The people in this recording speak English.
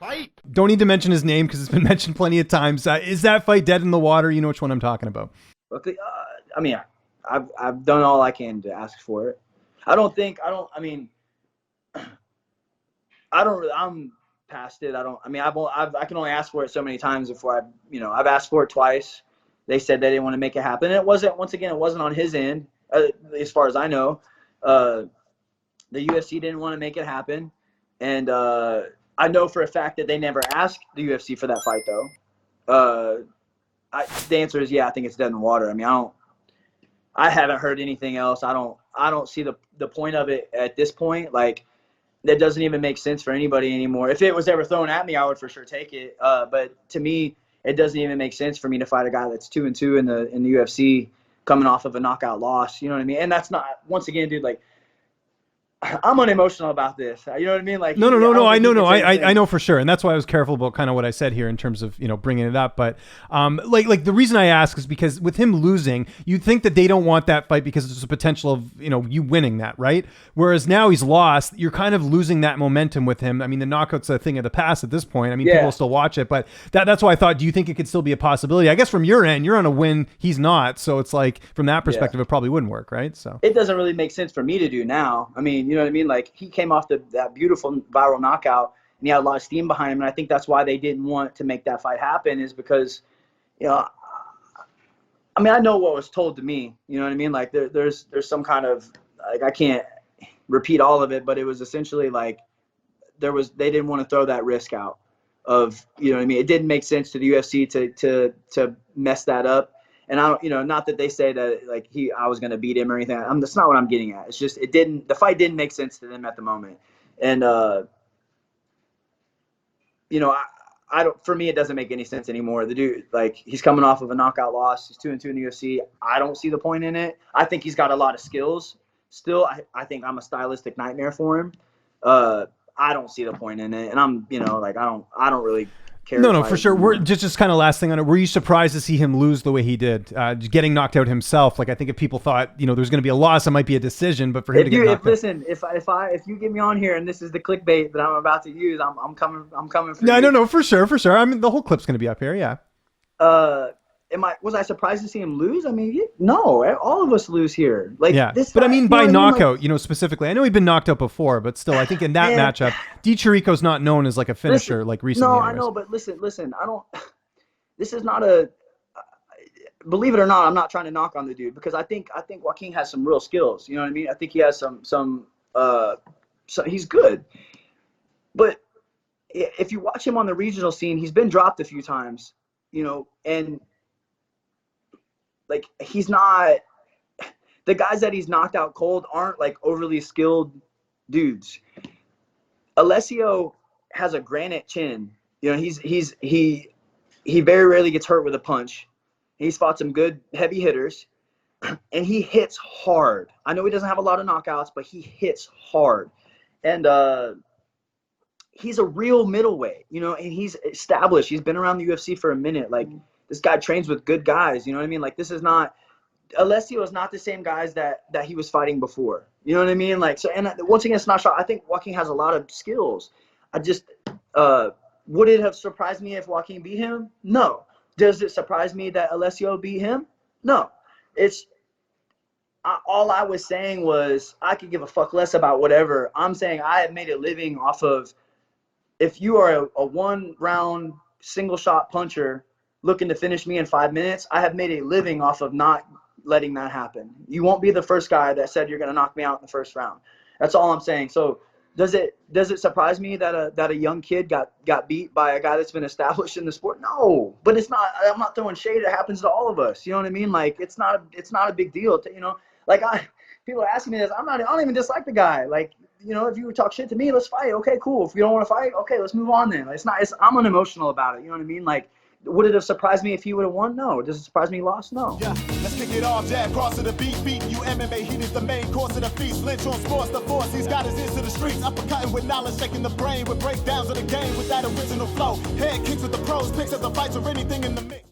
fight. Don't need to mention his name because it's been mentioned plenty of times. Is that fight dead in the water? You know which one I'm talking about. Okay, I mean, I've done all I can to ask for it. I'm past it. I can only ask for it so many times before I've asked for it twice. They said they didn't want to make it happen. It wasn't on his end, as far as I know. The UFC didn't want to make it happen. And I know for a fact that they never asked the UFC for that fight, though. The answer is yeah. I think it's dead in the water. I mean, I haven't heard anything else. I don't see the point of it at this point. Like, that doesn't even make sense for anybody anymore. If it was ever thrown at me, I would for sure take it. But to me, it doesn't even make sense for me to fight a guy that's 2-2 in the UFC, coming off of a knockout loss. You know what I mean? And that's not, once again, dude, like, I'm unemotional about this. You know what I mean? Like, no. I know for sure. And that's why I was careful about kind of what I said here in terms of, bringing it up. But like the reason I ask is because with him losing, you'd think that they don't want that fight because there's a potential of, you winning that, right? Whereas now he's lost, you're kind of losing that momentum with him. I mean, the knockout's a thing of the past at this point. I mean, people will still watch it, but that's why I thought, do you think it could still be a possibility? I guess from your end, you're on a win, he's not. So it's like, from that perspective, it probably wouldn't work, right? So it doesn't really make sense for me to do now. I mean, you know what I mean? Like, he came off that beautiful viral knockout, and he had a lot of steam behind him. And I think that's why they didn't want to make that fight happen, is because, I mean, I know what was told to me. You know what I mean? Like, there's some kind of, like, I can't repeat all of it, but it was essentially like they didn't want to throw that risk out of, you know what I mean? It didn't make sense to the UFC to mess that up. And I don't, not that they say that like I was going to beat him or anything. That's not what I'm getting at. It's just, the fight didn't make sense to them at the moment. And, I don't, for me, it doesn't make any sense anymore. The dude, like, he's coming off of a knockout loss. He's 2-2 in the UFC. I don't see the point in it. I think he's got a lot of skills still. I think I'm a stylistic nightmare for him. I don't see the point in it. And I'm, like, I don't really care. No, for sure. We're just kind of last thing on it. Were you surprised to see him lose the way he did, getting knocked out himself? Like, I think if people thought, there's going to be a loss, it might be a decision, but for him to get knocked out. Listen, if you get me on here and this is the clickbait that I'm about to use, I'm coming for you. No, for sure. I mean, the whole clip's going to be up here. Yeah. Was I surprised to see him lose? I mean, no, all of us lose here. Like, yeah, this but guy, I mean, by knockout, like, specifically. I know he'd been knocked out before, but still, I think in that matchup, DiChirico's not known as like a finisher, like recently. No, anyways. I know, but listen, I don't. This is not a. Believe it or not, I'm not trying to knock on the dude, because I think Joaquin has some real skills. You know what I mean? I think he has some he's good. But if you watch him on the regional scene, he's been dropped a few times, and like, he's not, the guys that he's knocked out cold aren't like overly skilled dudes. Alessio has a granite chin. He very rarely gets hurt with a punch. He's fought some good heavy hitters, and he hits hard. I know he doesn't have a lot of knockouts, but he hits hard. And he's a real middleweight, and he's established. He's been around the UFC for a minute. Like, this guy trains with good guys. You know what I mean? Like, this is not, Alessio is not the same guys that he was fighting before. You know what I mean? Like, so, and once again, it's not shot. I think Joaquin has a lot of skills. I just, would it have surprised me if Joaquin beat him? No. Does it surprise me that Alessio beat him? No. All I was saying was, I could give a fuck less about whatever. I'm saying I have made a living off of, if you are a one-round single-shot puncher looking to finish me in 5 minutes, I have made a living off of not letting that happen. You won't be the first guy that said you're going to knock me out in the first round. That's all I'm saying. So does it surprise me that a young kid got beat by a guy that's been established in the sport? No, but it's not. I'm not throwing shade. It happens to all of us. You know what I mean? Like, it's not a big deal. Like, people are asking me this. I don't even dislike the guy. Like, if you talk shit to me, let's fight. Okay, cool. If you don't want to fight, okay, let's move on then. I'm unemotional about it. You know what I mean? Like, would it have surprised me if he would have won? No. Does it surprise me he lost? No. Yeah, let's kick it off. Jab, cross to the beat, beating you MMA. Heat is the main course of the feast. Lynch on sports, the force. He's got his ears to the streets. Uppercutting with knowledge, shaking the brain with breakdowns of the game with that original flow. Head kicks with the pros, picks of the fights or anything in the mix.